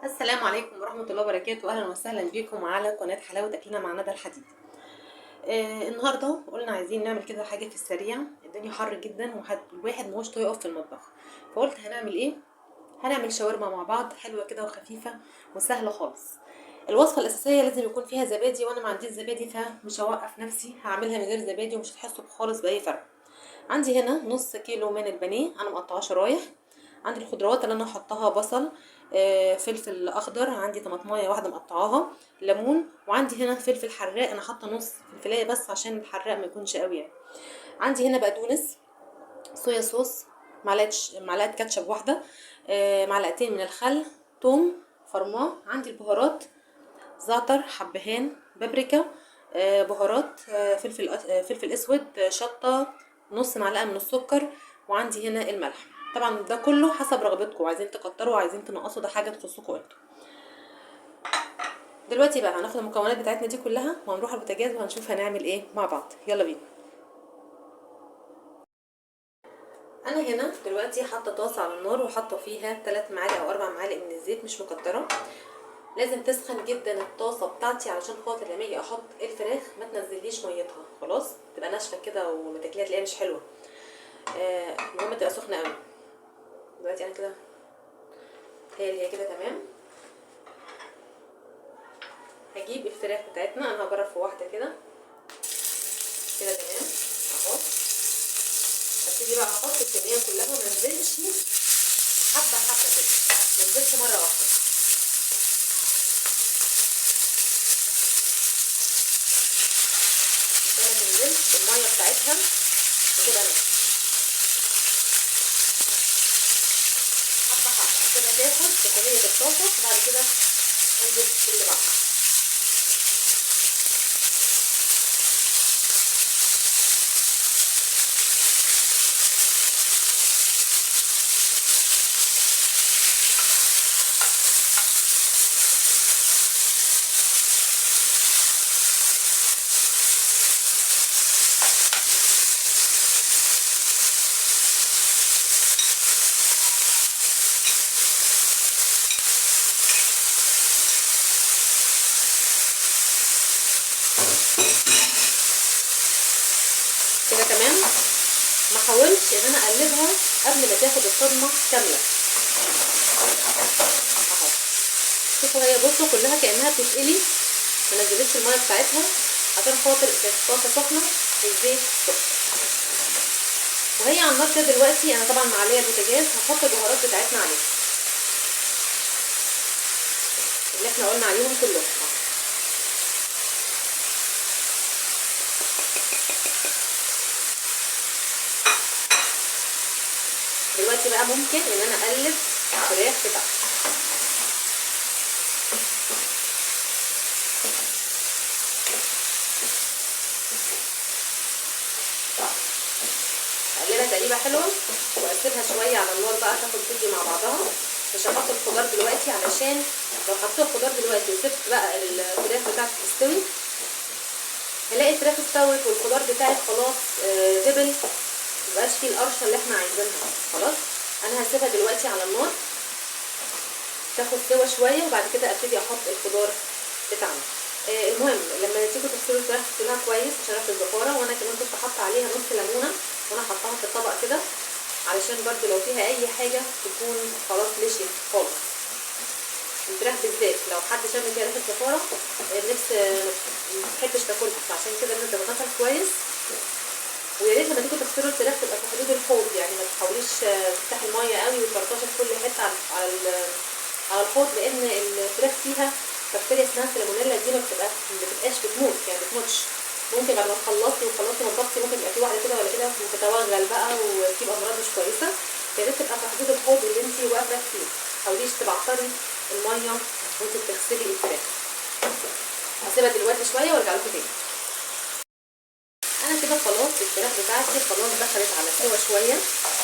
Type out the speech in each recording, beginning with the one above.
السلام عليكم ورحمة الله وبركاته. أهلا وسهلا بكم على قناة حلاوة أكلنا مع ندى الحديد. النهاردة قلنا عايزين نعمل كده حاجة في السريع. الدنيا حر جدا والواحد مهوش طايق يقف في المطبخ، فقلت هنعمل ايه؟ هنعمل شاورما مع بعض حلوة كده وخفيفة وسهلة خالص. الوصفة الأساسية لازم يكون فيها زبادي، وأنا ما عنديش زبادي فمش هوقف نفسي، هعملها من غير زبادي ومش هتحسوا خالص بأي فرق. عندي هنا نص كيلو من البانيه انا مقطعاه شرايح. عندي الخضروات اللي انا هحطها بصل، فلفل اخضر، عندي طماطمايه واحده مقطعاها، ليمون، وعندي هنا فلفل حراق انا حاطه نص فلفلايه بس عشان الحراق ما يكونش قوي يعني. عندي هنا بقدونس، صويا صوص، معلقه كاتشب واحده، معلقتين من الخل، توم فرماه. عندي البهارات زعتر، حبهان، بابريكا، بهارات، فلفل اسود، شطه، نص معلقه من السكر، وعندي هنا الملح. طبعا ده كله حسب رغبتكم، عايزين تكتروا عايزين تنقصوا ده حاجه تخصكم انتوا. دلوقتي بقى هناخد المكونات بتاعتنا دي كلها وهنروح على البوتاجاز وهنشوف هنعمل ايه مع بعض. يلا بينا. انا هنا دلوقتي حاطه طاسه على النار وحاطه فيها 3 معالق او 4 معالق من الزيت، مش مكتره. لازم تسخن جدا الطاسه بتاعتي علشان خاطر لما اجي احط الفراخ ما تنزليش ميتها، خلاص تبقى ناشفه كده وما تاكليها تلاقيها مش حلوه. المهم تبقى سخنه قوي. دلوقتي انا كده هي كده تمام. هجيب الفراخ بتاعتنا، انا هجرب في واحده كده كده تمام اهو. هبتدي بقى احط الكميه كلها، ما انزلش حبه حبه كده، ما انزلش مره واحده. انا نزلت الميه بتاعتها وكده انا حبه حبه كده تاخد سخونيه الطاسه، وبعد كده انزل باللي بعده. كده تمام. ما حاولش ان انا اقلبها قبل ما تاخد الصدمه كامله اهو. شوفوا هي بصوا كلها كانها بتتقلي، ما نزلتش الميه بتاعتها عشان خاطر كانت الطاسه سخنه والزيت سخن. وهي على النار كده دلوقتي انا طبعا معليه البوتاجاز، هحط البهارات بتاعتنا عليها اللي احنا قلنا عليهم كلهم اهو. دلوقتي بقى ممكن ان انا اقلب الفراخ بتاعتي. اقلبها تقليبه حلوه واسيبها شويه على النار بقى تاخد تدي مع بعضها. مش هحط الخضار دلوقتي علشان لو حطيت الخضار دلوقتي وسبت بقى الفراخ بتاعتي تستوي هلاقي الفراخ استوت والخضار بتاعي خلاص دبل، مبقاش فيه القرشه اللي احنا عايزينها. خلاص انا هسيبها دلوقتي على النار تاخد سوا شويه وبعد كده ابتدي احط الخضار بتاعنا. المهم لما تيجوا تغسلوا الفراخ تغسلوها كويس عشان ريحه الزفاره، وانا كمان كنت حاطه عليها نص ليمونه وانا حطاها في الطبق كده علشان برضو لو فيها اي حاجه تكون خلاص مشيت خالص. الفراخ بالذات لو حد شم فيها ريحه زفاره النفس ما تحبش تاكلها، فعشان كده لازم تتغسل كويس. ويا ريت لما تيجوا تغسلوا الفراخ تبقى في حدود الحوض، يعني ما تحاوليش تفتحي الميه قوي وتفرطشي في كل حته على الحوض، لان الفراخ فيها بكتيريا اسمها سالمونيلا، دي ما بتبقاش بتموت، يعني ما بتموتش. ممكن بعد ما تخلصي نضفتي ممكن يبقى في واحده كده ولا كده وتتوغل بقى وتجيب امراض مش كويسه. يا ريت تبقى في حدود الحوض اللي انت واقفه فيه، ما تحاوليش تبعتري الميه وانت بتغسلي الفراخ. هسيبها دلوقتي شويه وارجع لكم تاني. انا كده خلاص الفراخ بتاعتي خلاص دخلت على سوا شويه.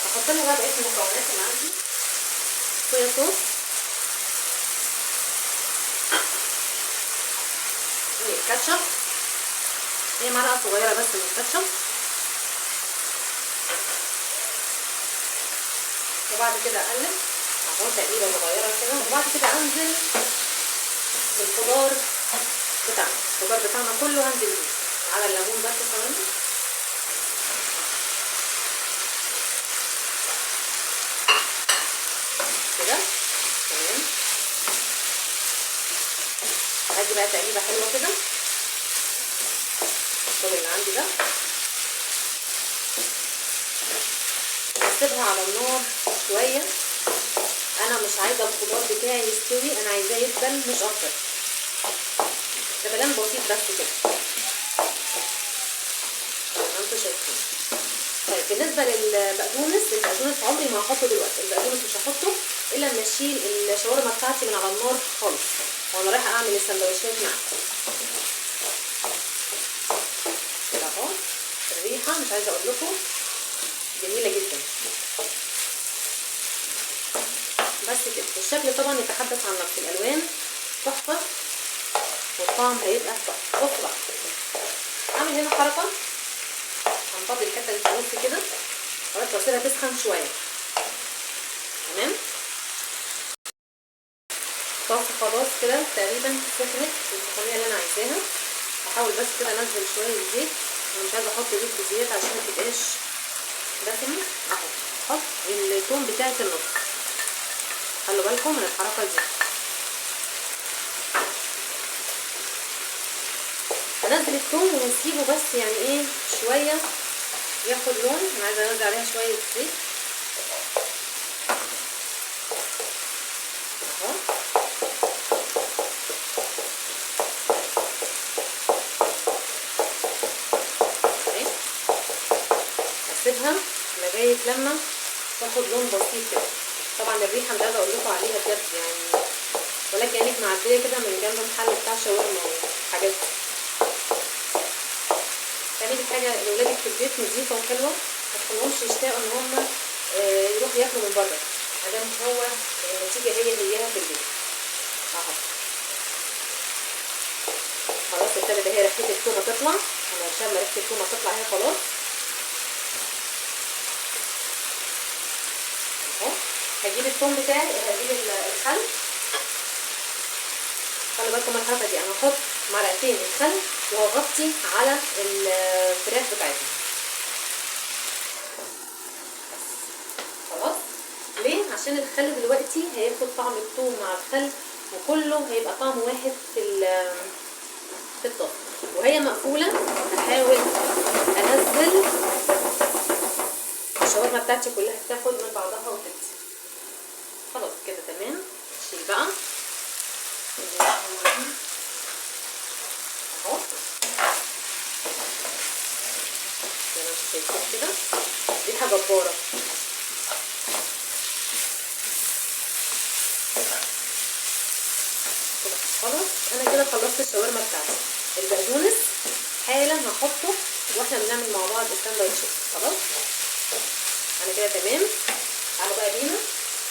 هحط لها بقى بقيه المكونات اللي عندي. صويا صوص والكاتشب، هي معلقه صغيره بس من الكاتشب. وبعد كده اقلب اهو تقليبه صغيره كده. وبعد كده انزل بالخضار بتاعنا، الخضار بتاعنا كله هنزل بيه على الليمون بس كمان كده. تمام، هدي بقى تقليبه حلوه كده كل اللي عندي ده، هسيبها على النار شويه. انا مش عايزه الخضار بتاعي يستوي، انا عايزاه يدبل مش اكتر، دبلان بسيط بس كده انتوا شايفين. طيب بالنسبه للبقدونس، البقدونس عمري ما هحطه دلوقتي، البقدونس مش هحطه الا لما اشيل الشاورما بتاعتي من على النار خالص وانا رايحه اعمل السندوتشات معاها. كده اهو الريحه مش عايزه اقول لكم جميله جدا. بس كده والشكل طبعا يتحدث عن نفسه، الالوان تحفه والطعم هيبقى تحفه. بصوا بقى اعمل هنا حركه، هنفضي الحته اللي في النص كده خلاص واسيبها تسخن شويه. تمام، الطاسه خلاص كده تقريبا سخنت السخونيه اللي انا عايزاها. هحاول بس كده انزل شويه زيت، انا مش عايزه احط زيت بزياده عشان ما تبقاش دسمه. اهو احط الثوم بتاعي في النص، خلوا بالكم من الحركه دي. هنزل الثوم ونسيبه بس يعني ايه شويه ياخد لون. انا عايزه انزل عليها شويه زيت اهو. هسيبها لغايه لما تاخد لون بسيط كده. طبعا الريحه مش عايزه اقول لكم عليها بجد يعني، ولا كانك معديه كده من جنب محل بتاع شاورما وحاجات دي. تعملي حاجه لاولادك في البيت نظيفه وحلوه، ما تخليهمش يشتاقوا ان هم يروحوا ياكلوا من بره، عشان هو النتيجه هيها في البيت. اهو خلاص ابتدت اهي ريحه التومه تطلع، انا شامه ريحه التومه تطلع اهي خلاص. اهو هجيب الثوم بتاعي، هجيب الخل. خلي بالكم من الحركه دي، انا هحط معلقتين الخل وهغطي على الفراخ بتاعتنا. خلاص ليه؟ عشان الخل دلوقتي هياخد طعم الثوم مع الخل وكله هيبقى طعم واحد في الطاسه. وهي مقفوله هحاول انزل الشاورما بتاعتي كلها تاخد من بعضها وتدي. خلاص كده تمام. اشيل بقى اهو زي ما انتم شايفين كده، ريحه جباره. خلاص انا كده خلصت الشاورما بتاعتي. البقدونس حالا هحطه واحنا بنعمل مع بعض الساندوتشات. خلاص انا كده تمام. تعالوا بقى بينا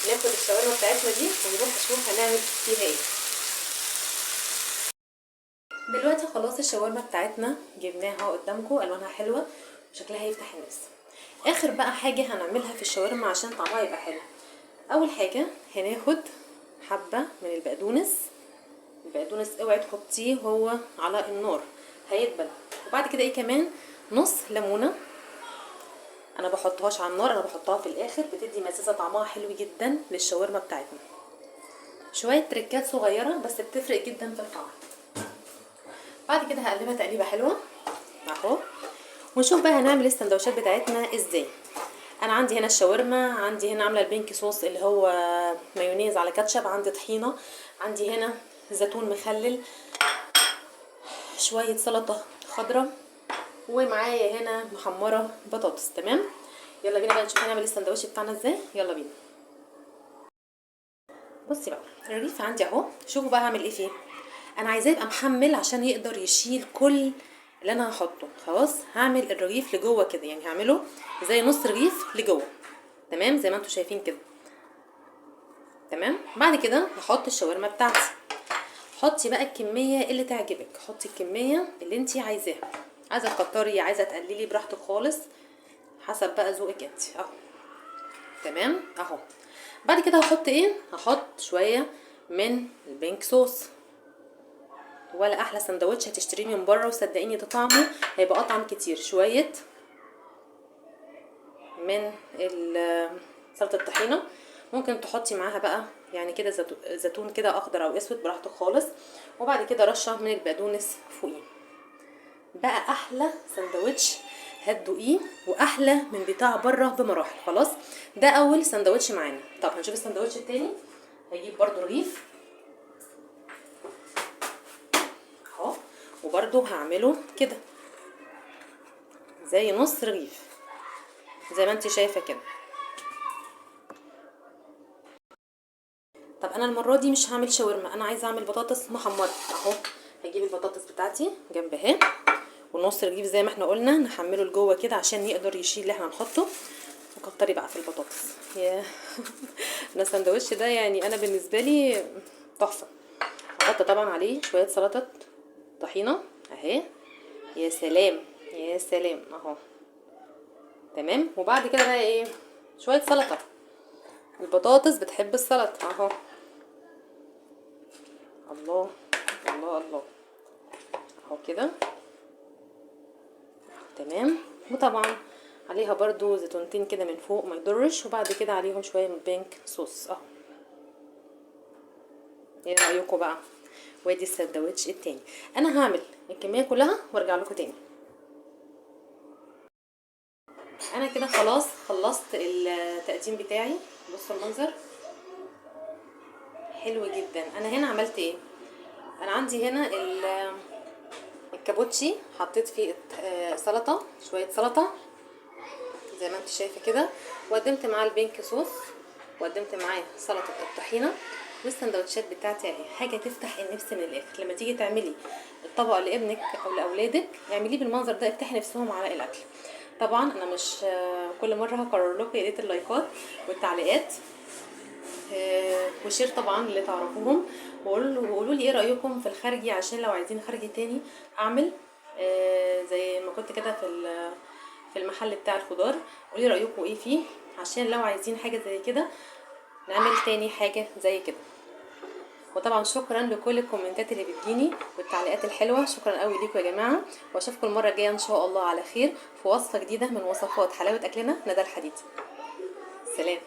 ناخد الشاورما بتاعتنا دي ونروح نشوف هنعمل فيها ايه. دلوقتي خلاص الشاورما بتاعتنا جبناها قدامكم، الوانها حلوه وشكلها يفتح النفس. اخر بقى حاجه هنعملها في الشاورما عشان طعمها يبقى حلو، اول حاجه هناخد حبه من البقدونس. البقدونس اوعي تحطيه هو على النار هيدبل. وبعد كده ايه كمان، نص ليمونه. انا بحطهاش على النار، انا بحطها في الاخر، بتدي مزازه طعمها حلو جدا للشاورما بتاعتنا. شويه تريكات صغيره بس بتفرق جدا في الطعم. بعد كده هقلبها تقليبه حلوه اهو، ونشوف بقى هنعمل السندوتشات بتاعتنا ازاي. انا عندي هنا الشاورما، عندي هنا عامله البينك صوص اللي هو مايونيز على كاتشب، عندي طحينه، عندي هنا زيتون مخلل، شويه سلطه خضراء، ومعايا هنا محمره بطاطس. تمام، يلا بينا بقى نشوف هنعمل السندوتش بتاعنا ازاي. يلا بينا. بصي بقى الرغيف عندي اهو، شوفوا بقى هعمل ايه فيه. انا عايزاه يبقى محمل عشان يقدر يشيل كل اللي انا هحطه. خلاص هعمل الرغيف لجوه كده، يعني هعمله زي نص رغيف لجوه. تمام زي ما انتم شايفين كده. تمام، بعد كده هحط الشاورما بتاعتي. حطي بقى الكميه اللي تعجبك، حطي الكميه اللي انت عايزاها، عايزه تكتري عايزه تقللي براحتك خالص، حسب بقى ذوقك انت. اهو تمام اهو. بعد كده هحط ايه؟ هحط شويه من البينك صوص. ولا احلى سندوتش هتشتريه من بره، وصدقيني ده طعمه هيبقى اطعم كتير. شويه من سلطه الطحينه، ممكن تحطي معاها بقى يعني كده زيتون كده اخضر او اسود براحتك خالص، وبعد كده رشه من البقدونس فوقيه. بقى احلى سندوتش هتدوقيه، واحلى من بتاع بره بمراحل. خلاص ده اول سندوتش معانا. طب هنشوف السندوتش التاني. هجيب برضو رغيف اهو، وبرضو هعمله كده زي نص رغيف زي ما انت شايفه كده. طب انا المره دي مش هعمل شاورما، انا عايزه اعمل بطاطس محمره اهو. هجيب البطاطس بتاعتي جنب اهي، ونص رغيف زي ما احنا قلنا نحمله لجوه كده عشان يقدر يشيل اللي احنا هنحطه. وكتري بقى في البطاطس يا انا السندوتش ده يعني انا بالنسبه لي تحفه. هحط طبعا عليه شويه سلطه طحينه اهي. يا سلام يا سلام اهو. تمام. وبعد كده بقى ايه؟ شويه سلطه. البطاطس بتحب السلطه اهو. الله الله الله اهو كده. تمام. وطبعا عليها برضو زيتونتين كده من فوق ما يضرش، وبعد كده عليهم شويه من البينك صوص اهو. ايه رايكم بقى؟ وادي السندوتش التاني. انا هعمل الكميه كلها وارجع لكم تاني. انا كده خلاص خلصت التقديم بتاعي. بصوا المنظر حلو جدا. انا هنا عملت ايه؟ انا عندي هنا الكابوتشي، حطيت فيه سلطه، شويه سلطه زي ما انت شايفه كده، وقدمت معاه البينك صوص، وقدمت معاه سلطه الطحينه. والسندوتشات بتاعتي اهي، حاجه تفتح النفس من الاخر. لما تيجي تعملي الطبق لابنك او لاولادك اعمليه بالمنظر ده، افتحي نفسهم على الاكل. طبعا انا مش كل مره هكرر لكم، يا ريت اللايكات والتعليقات وشير طبعا اللي تعرفوهم، وقولوا لي ايه رايكم في الخارجي، عشان لو عايزين خارجي تاني اعمل زي ما كنت كده في المحل بتاع الخضار. قولي رايكم ايه فيه، عشان لو عايزين حاجه زي كده نعمل تاني حاجه زي كده. وطبعا شكرا لكل الكومنتات اللي بتجيني والتعليقات الحلوه، شكرا قوي ليكم يا جماعه. واشوفكم المره الجايه ان شاء الله على خير في وصفه جديده من وصفات حلاوه اكلنا ندى الحديدي. سلام.